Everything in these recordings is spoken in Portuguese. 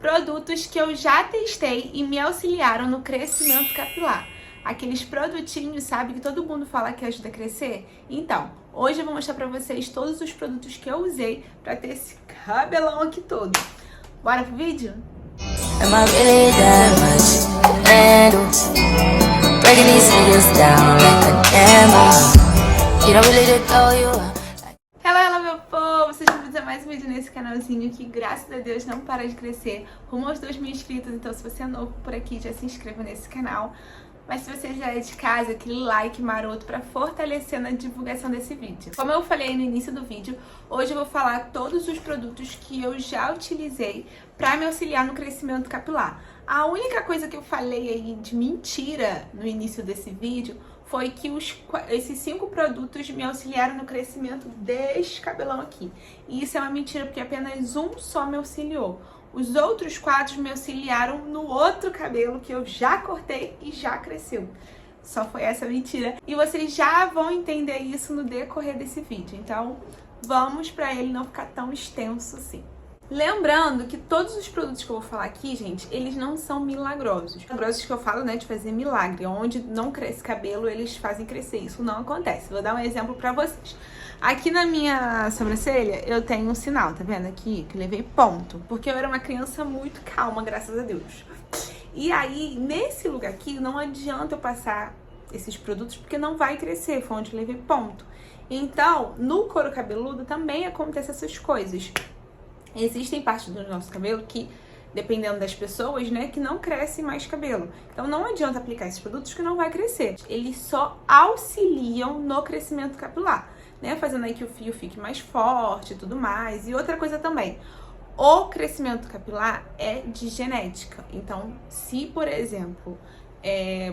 Produtos que eu já testei e me auxiliaram no crescimento capilar. Aqueles produtinhos, sabe, que todo mundo fala que ajuda a crescer? Então, hoje eu vou mostrar pra vocês todos os produtos que eu usei pra ter esse cabelão aqui todo. Bora pro vídeo? Hello, meu povo! Sejam bem-vindos a mais um vídeo nesse canalzinho que, graças a Deus, não para de crescer. Rumo aos 2.000 inscritos, então se você é novo por aqui, já se inscreva nesse canal. Mas se você já é de casa, aquele like maroto para fortalecer na divulgação desse vídeo. Como eu falei no início do vídeo, hoje eu vou falar todos os produtos que eu já utilizei para me auxiliar no crescimento capilar. A única coisa que eu falei aí de mentira no início desse vídeo foi que esses 5 produtos me auxiliaram no crescimento desse cabelão aqui. E isso é uma mentira, porque apenas um só me auxiliou. Os outros 4 me auxiliaram no outro cabelo que eu já cortei e já cresceu. Só foi essa mentira. E vocês já vão entender isso no decorrer desse vídeo. Então, vamos para ele não ficar tão extenso assim. Lembrando que todos os produtos que eu vou falar aqui, gente, eles não são milagrosos. Milagrosos que eu falo, né, de fazer milagre. Onde não cresce cabelo, eles fazem crescer. Isso não acontece. Vou dar um exemplo pra vocês. Aqui na minha sobrancelha, eu tenho um sinal, tá vendo aqui? Que levei ponto. Porque eu era uma criança muito calma, graças a Deus. E aí, nesse lugar aqui, não adianta eu passar esses produtos, porque não vai crescer. Foi onde eu levei ponto. Então, no couro cabeludo também acontecem essas coisas. Existem partes do nosso cabelo que, dependendo das pessoas, né, que não cresce mais cabelo. Então não adianta aplicar esses produtos que não vai crescer. Eles só auxiliam no crescimento capilar, né, fazendo aí que o fio fique mais forte e tudo mais. E outra coisa também, o crescimento capilar é de genética. Então, se, por exemplo,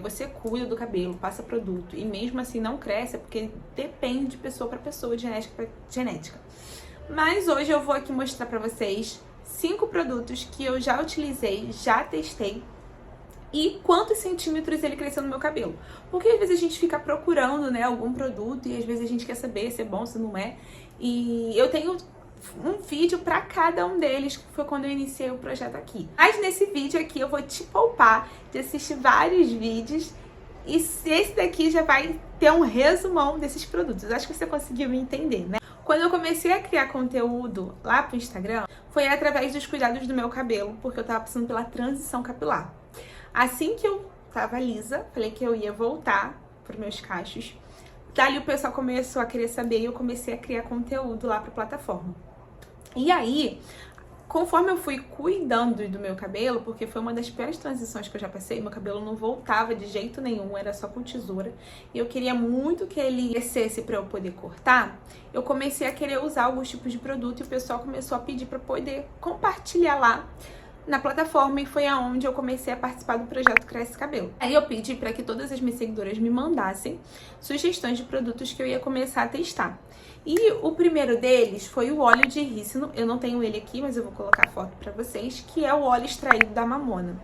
você cuida do cabelo, passa produto e mesmo assim não cresce, é porque depende de pessoa para pessoa, de genética para genética. Mas hoje eu vou aqui mostrar pra vocês 5 produtos que eu já utilizei, já testei e quantos centímetros ele cresceu no meu cabelo. Porque às vezes a gente fica procurando, né, algum produto e às vezes a gente quer saber se é bom, se não é. E eu tenho um vídeo pra cada um deles, que foi quando eu iniciei o projeto aqui. Mas nesse vídeo aqui eu vou te poupar de assistir vários vídeos e esse daqui já vai ter um resumão desses produtos. Acho que você conseguiu me entender, né? Quando eu comecei a criar conteúdo lá pro Instagram, foi através dos cuidados do meu cabelo, porque eu tava passando pela transição capilar. Assim que eu tava lisa, falei que eu ia voltar pros meus cachos. Dali o pessoal começou a querer saber e eu comecei a criar conteúdo lá pra plataforma. E aí, conforme eu fui cuidando do meu cabelo, porque foi uma das piores transições que eu já passei, meu cabelo não voltava de jeito nenhum, era só com tesoura, e eu queria muito que ele crescesse para eu poder cortar, eu comecei a querer usar alguns tipos de produto e o pessoal começou a pedir para poder compartilhar lá na plataforma e foi aonde eu comecei a participar do projeto Cresce Cabelo. Aí eu pedi para que todas as minhas seguidoras me mandassem sugestões de produtos que eu ia começar a testar. E o primeiro deles foi o óleo de rícino. Eu não tenho ele aqui, mas eu vou colocar a foto para vocês, que é o óleo extraído da mamona.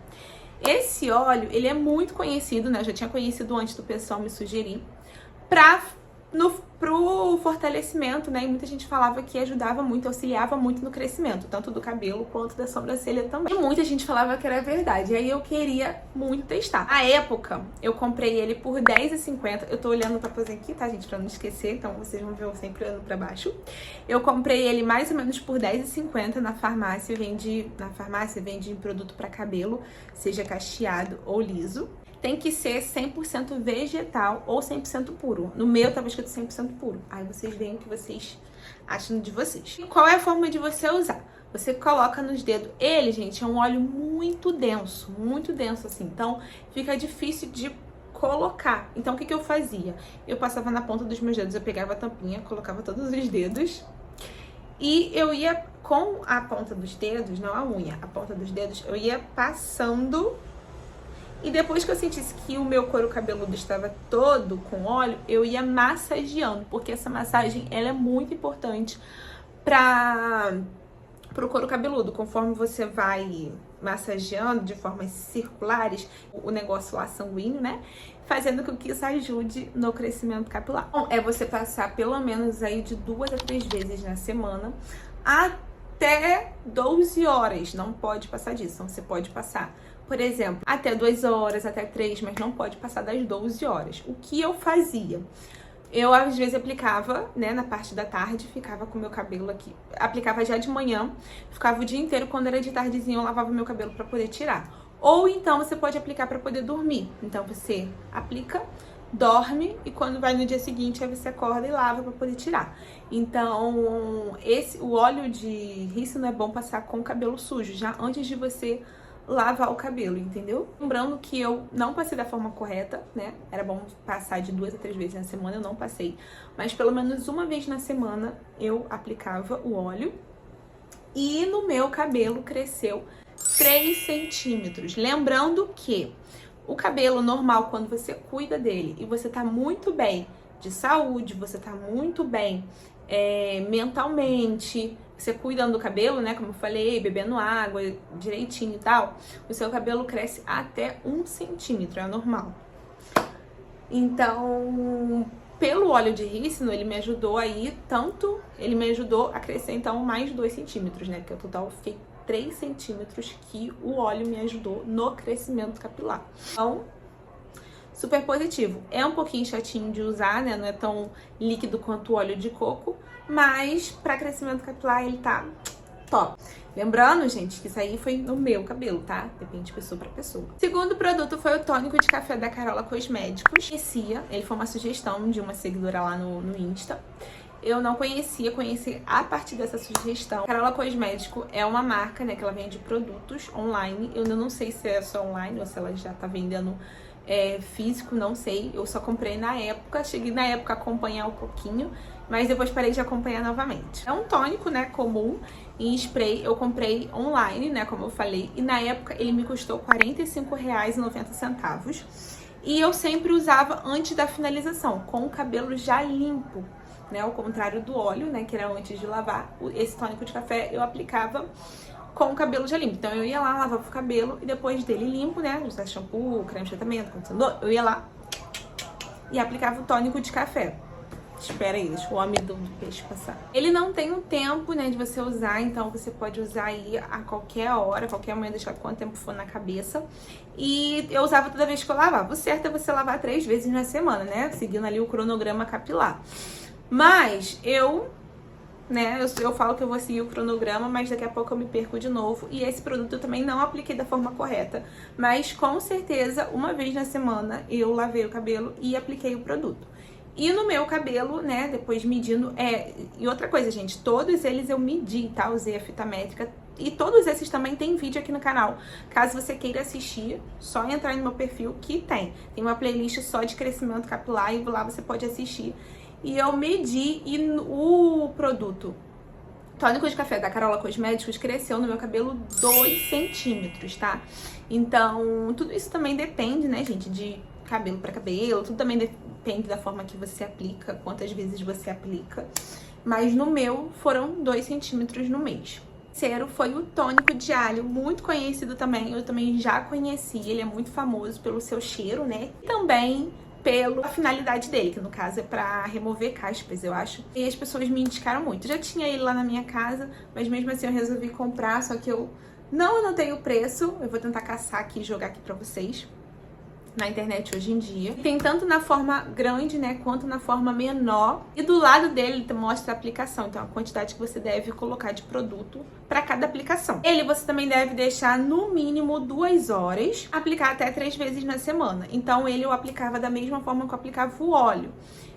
Esse óleo, ele é muito conhecido, né? Eu já tinha conhecido antes do pessoal me sugerir, pro fortalecimento, né? E muita gente falava que ajudava muito, auxiliava muito no crescimento, tanto do cabelo quanto da sobrancelha também. E muita gente falava que era verdade, e aí eu queria muito testar. Na época, eu comprei ele por R$10,50. Eu tô olhando pra fazer aqui, tá, gente? Pra não esquecer, então vocês vão ver eu sempre olhando pra baixo. Eu comprei ele mais ou menos por R$10,50 na farmácia. Vende produto pra cabelo, seja cacheado ou liso. Tem que ser 100% vegetal ou 100% puro. No meu tava escrito 100% puro. Aí vocês veem o que vocês acham de vocês. E qual é a forma de você usar? Você coloca nos dedos. Ele, gente, é um óleo muito denso assim. Então fica difícil de colocar. Então o que eu fazia? Eu passava na ponta dos meus dedos, eu pegava a tampinha, colocava todos os dedos. E eu ia com a ponta dos dedos, não a unha, a ponta dos dedos, eu ia passando. E depois que eu sentisse que o meu couro cabeludo estava todo com óleo, eu ia massageando, porque essa massagem ela é muito importante pro couro cabeludo. Conforme você vai massageando de formas circulares, o negócio lá sanguíneo, né? Fazendo com que isso ajude no crescimento capilar. Bom, é você passar pelo menos aí de 2 a 3 vezes na semana, até 12 horas. Não pode passar disso. Então, você pode passar, por exemplo, até 2 horas, até 3, mas não pode passar das 12 horas. O que eu fazia? Eu, às vezes, aplicava, né, na parte da tarde, ficava com o meu cabelo aqui. Aplicava já de manhã, ficava o dia inteiro. Quando era de tardezinha, eu lavava meu cabelo pra poder tirar. Ou então, você pode aplicar pra poder dormir. Então, você aplica, dorme, e quando vai no dia seguinte, aí você acorda e lava pra poder tirar. Então, o óleo de rícino é bom passar com o cabelo sujo, já antes de você lavar o cabelo, entendeu? Lembrando que eu não passei da forma correta, né? Era bom passar de 2 a 3 vezes na semana, eu não passei. Mas pelo menos uma vez na semana eu aplicava o óleo. E no meu cabelo cresceu 3 centímetros. Lembrando que o cabelo normal, quando você cuida dele e você tá muito bem de saúde, você tá muito bem mentalmente, você cuidando do cabelo, né, como eu falei, bebendo água direitinho e tal, o seu cabelo cresce até 1 centímetro, é normal. Então, pelo óleo de rícino, ele me ajudou aí tanto, ele me ajudou a crescer então mais 2 centímetros, né, porque o total fiquei 3 centímetros que o óleo me ajudou no crescimento capilar. Então, super positivo. É um pouquinho chatinho de usar, né? Não é tão líquido quanto o óleo de coco, mas para crescimento capilar ele tá top. Lembrando, gente, que isso aí foi no meu cabelo, tá? Depende de pessoa pra pessoa. O segundo produto foi o tônico de café da Carola Cosméticos. Ele foi uma sugestão de uma seguidora lá no Insta. Eu não conhecia, conheci a partir dessa sugestão. Carola Cosmético é uma marca, né, que ela vende produtos online. Eu ainda não sei se é só online ou se ela já tá vendendo físico, não sei. Eu só comprei na época, cheguei na época a acompanhar um pouquinho, mas depois parei de acompanhar novamente. É um tônico, né, comum, em spray. Eu comprei online, né, como eu falei, e na época ele me custou R$ 45,90. E eu sempre usava antes da finalização, com o cabelo já limpo, né, ao contrário do óleo, né, que era antes de lavar. Esse tônico de café eu aplicava com o cabelo já limpo. Então eu ia lá, lavava o cabelo e depois dele limpo, né, usar shampoo, creme de tratamento, condicionador, eu ia lá e aplicava o tônico de café. Espera aí, deixa o homem do peixe passar. Ele não tem um tempo, né, de você usar, então você pode usar aí a qualquer hora, qualquer momento, deixar quanto tempo for na cabeça. E eu usava toda vez que eu lavava. O certo é você lavar 3 vezes na semana, né, seguindo ali o cronograma capilar. Mas eu falo que eu vou seguir o cronograma, mas daqui a pouco eu me perco de novo. E esse produto eu também não apliquei da forma correta. Mas com certeza, uma vez na semana, eu lavei o cabelo e apliquei o produto. E no meu cabelo, né, depois medindo, e outra coisa, gente, todos eles eu medi, tá? Usei a fita métrica. E todos esses também tem vídeo aqui no canal. Caso você queira assistir, só entrar no meu perfil que tem. Tem uma playlist só de crescimento capilar e lá você pode assistir. E eu medi e o produto tônico de café da Carola Cosméticos cresceu no meu cabelo 2 centímetros, tá? Então, tudo isso também depende, né, gente, de cabelo pra cabelo. Tudo também depende da forma que você aplica, quantas vezes você aplica. Mas no meu foram 2 centímetros no mês. O terceiro foi o tônico de alho, muito conhecido também. Eu também já conheci, ele é muito famoso pelo seu cheiro, né? E também pela finalidade dele, que no caso é pra remover caspas, eu acho. E as pessoas me indicaram muito. Já tinha ele lá na minha casa, mas mesmo assim eu resolvi comprar, só que eu não anotei o preço. Eu vou tentar caçar aqui e jogar aqui pra vocês na internet hoje em dia. Tem tanto na forma grande, né, quanto na forma menor. E do lado dele mostra a aplicação, então a quantidade que você deve colocar de produto para cada aplicação. Ele você também deve deixar no mínimo 2 horas, aplicar até 3 vezes na semana. Então ele eu aplicava da mesma forma que eu aplicava o óleo.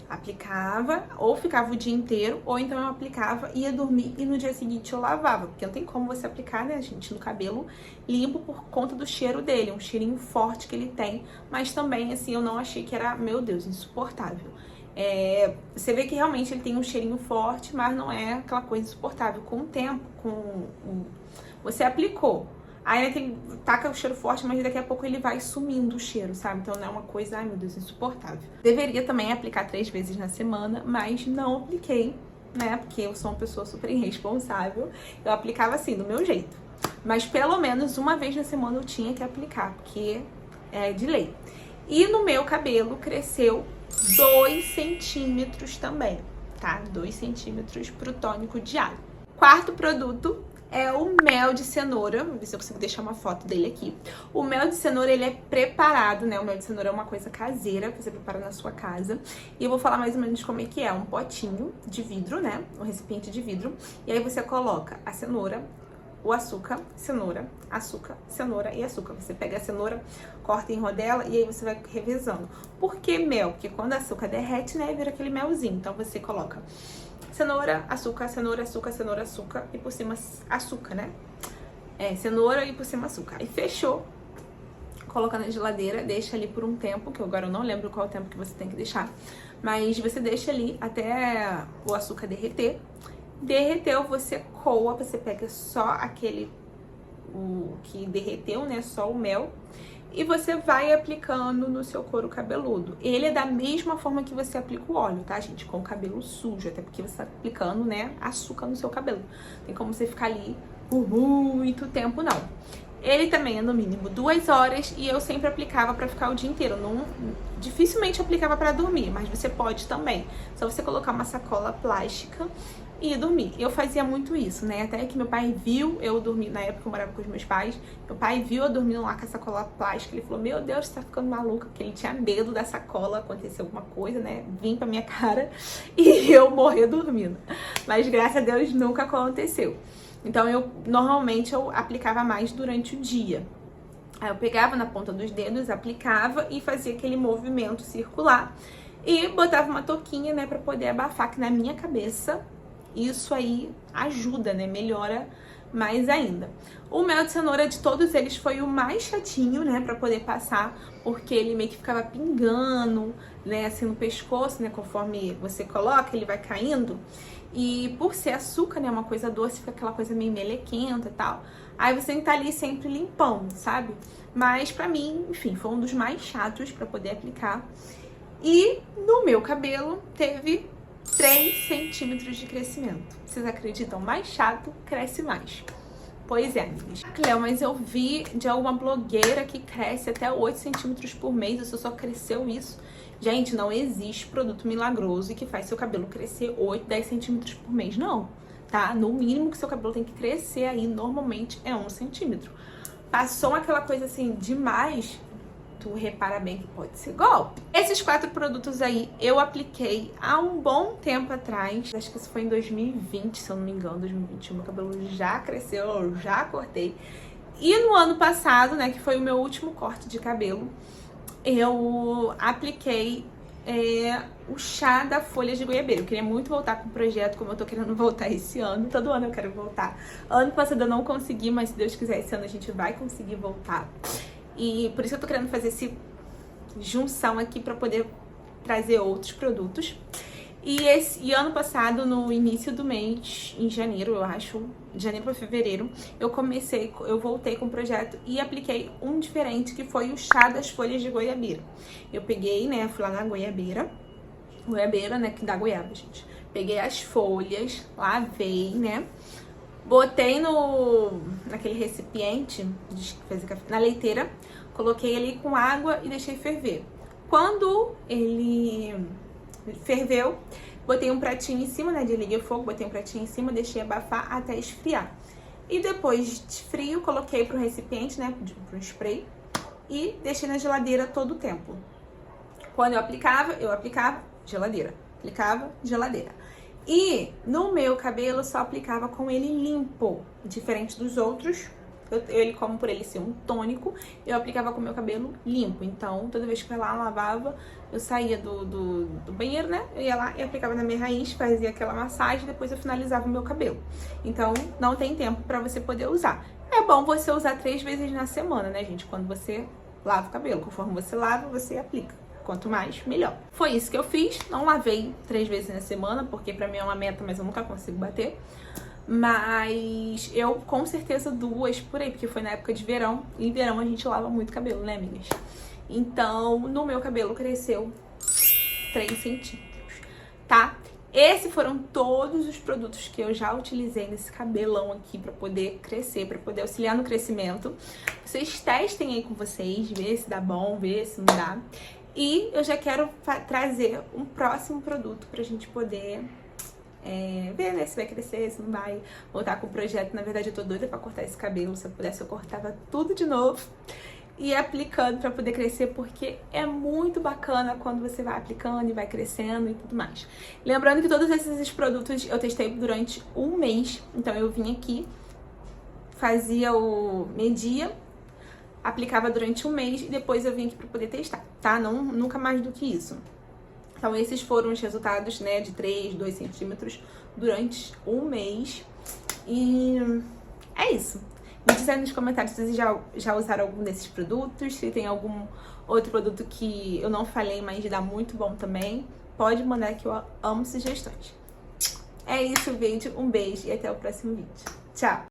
Aplicava, ou ficava o dia inteiro, ou então eu aplicava, ia dormir e no dia seguinte eu lavava. Porque não tem como você aplicar, né, gente, no cabelo limpo por conta do cheiro dele, um cheirinho forte que ele tem. Mas também, assim, eu não achei que era, meu Deus, insuportável. Você vê que realmente ele tem um cheirinho forte, mas não é aquela coisa insuportável. Com o tempo, você aplicou. Aí ele taca o cheiro forte, mas daqui a pouco ele vai sumindo o cheiro, sabe? Então não é uma coisa, ai meu Deus, insuportável. Deveria também aplicar 3 vezes na semana, mas não apliquei, né? Porque eu sou uma pessoa super irresponsável. Eu aplicava assim, do meu jeito. Mas pelo menos uma vez na semana eu tinha que aplicar, porque é de lei. E no meu cabelo cresceu 2 centímetros também, tá? 2 centímetros pro tônico de alho. Quarto produto é o mel de cenoura. Vou ver se eu consigo deixar uma foto dele aqui. O mel de cenoura, ele é preparado, né? O mel de cenoura é uma coisa caseira, que você prepara na sua casa. E eu vou falar mais ou menos como é que é. Um potinho de vidro, né? Um recipiente de vidro. E aí você coloca a cenoura, o açúcar, cenoura e açúcar. Você pega a cenoura, corta em rodela e aí você vai revezando. Por que mel? Porque quando o açúcar derrete, né, vira aquele melzinho. Então você coloca cenoura, açúcar, cenoura, açúcar, cenoura, açúcar e por cima açúcar, né? Cenoura e por cima açúcar. Aí fechou. Coloca na geladeira, deixa ali por um tempo, que agora eu não lembro qual é o tempo que você tem que deixar. Mas você deixa ali até o açúcar derreter. Derreteu, você coa, você pega só o que derreteu, né? Só o mel. E você vai aplicando no seu couro cabeludo. Ele é da mesma forma que você aplica o óleo, tá, gente? Com o cabelo sujo, até porque você tá aplicando, né, açúcar no seu cabelo. Tem como você ficar ali por muito tempo, não. Ele também é no mínimo 2 horas e eu sempre aplicava pra ficar o dia inteiro. Dificilmente aplicava pra dormir, mas você pode também. Só você colocar uma sacola plástica e dormir. Eu fazia muito isso, né? Até que meu pai viu eu dormir, na época eu morava com os meus pais, meu pai viu eu dormindo lá com a sacola plástica, ele falou, meu Deus, você tá ficando maluca, porque ele tinha medo da sacola acontecer alguma coisa, né? Vim pra minha cara e eu morrer dormindo. Mas graças a Deus nunca aconteceu. Então normalmente eu aplicava mais durante o dia. Aí eu pegava na ponta dos dedos, aplicava e fazia aquele movimento circular. E botava uma touquinha, né, pra poder abafar, que na minha cabeça isso aí ajuda, né? Melhora mais ainda. O mel de cenoura de todos eles foi o mais chatinho, né? Pra poder passar, porque ele meio que ficava pingando, né? Assim no pescoço, né? Conforme você coloca, ele vai caindo. E por ser açúcar, né? Uma coisa doce, fica aquela coisa meio melequenta e tal. Aí você tem que estar ali sempre limpando, sabe? Mas pra mim, enfim, foi um dos mais chatos pra poder aplicar. E no meu cabelo teve 3 centímetros de crescimento. Vocês acreditam? Mais chato, cresce mais. Pois é, amigas. Cleo, mas eu vi de alguma blogueira que cresce até 8 centímetros por mês. Você só cresceu isso. Gente, não existe produto milagroso que faz seu cabelo crescer 8, 10 centímetros por mês, não. Tá? No mínimo que seu cabelo tem que crescer aí, normalmente, é 1 centímetro. Passou aquela coisa assim, demais, tu repara bem que pode ser golpe. Esses 4 produtos aí eu apliquei há um bom tempo atrás. Acho que isso foi em 2020, se eu não me engano, 2021. Meu cabelo já cresceu, eu já cortei. E no ano passado, né, que foi o meu último corte de cabelo, eu apliquei o chá da folha de goiabeira. Eu queria muito voltar com o projeto, como eu tô querendo voltar esse ano. Todo ano eu quero voltar. Ano passado eu não consegui, mas se Deus quiser, esse ano a gente vai conseguir voltar. E por isso eu tô querendo fazer essa junção aqui pra poder trazer outros produtos. E ano passado, no início do mês, em janeiro, eu acho, de janeiro para fevereiro, eu voltei com o projeto e apliquei um diferente, que foi o chá das folhas de goiabeira. Eu peguei, né, fui lá na goiabeira, né, que dá goiaba, gente. Peguei as folhas, lavei, né, botei naquele recipiente, na leiteira, coloquei ele com água e deixei ferver. Quando ele ferveu, botei um pratinho em cima, né, desliguei o fogo, botei um pratinho em cima, deixei abafar até esfriar. E depois de frio, coloquei pro recipiente, né, pro spray, e deixei na geladeira todo o tempo. Quando eu aplicava, geladeira. Aplicava, geladeira. E no meu cabelo só aplicava com ele limpo, diferente dos outros. Como por ele ser um tônico, eu aplicava com o meu cabelo limpo. Então, toda vez que eu ia lá, lavava, eu saía do banheiro, né? Eu ia lá e aplicava na minha raiz, fazia aquela massagem, depois eu finalizava o meu cabelo. Então, não tem tempo pra você poder usar. É bom você usar 3 vezes na semana, né, gente? Quando você lava o cabelo. Conforme você lava, você aplica. Quanto mais, melhor. Foi isso que eu fiz. Não lavei 3 vezes na semana, porque pra mim é uma meta, mas eu nunca consigo bater. Mas eu com certeza 2 por aí, porque foi na época de verão. E em verão a gente lava muito cabelo, né, amigas? Então, no meu cabelo cresceu 3 centímetros, tá? Esses foram todos os produtos que eu já utilizei nesse cabelão aqui pra poder crescer, pra poder auxiliar no crescimento. Vocês testem aí com vocês, ver se dá bom, ver se não dá. E eu já quero trazer um próximo produto pra gente poder ver, né, se vai crescer, se não vai. Voltar com o projeto. Na verdade, eu tô doida pra cortar esse cabelo. Se eu pudesse, eu cortava tudo de novo. E aplicando pra poder crescer, porque é muito bacana quando você vai aplicando e vai crescendo e tudo mais. Lembrando que todos esses produtos eu testei durante um mês. Então eu vim aqui, media, aplicava durante um mês e depois eu vim aqui pra poder testar, tá? Nunca mais do que isso. Então esses foram os resultados, né, de 3, 2 centímetros durante um mês. E é isso. Me diz aí nos comentários se vocês já usaram algum desses produtos, se tem algum outro produto que eu não falei, mas dá muito bom também. Pode mandar que eu amo sugestões. É isso o vídeo, um beijo e até o próximo vídeo. Tchau!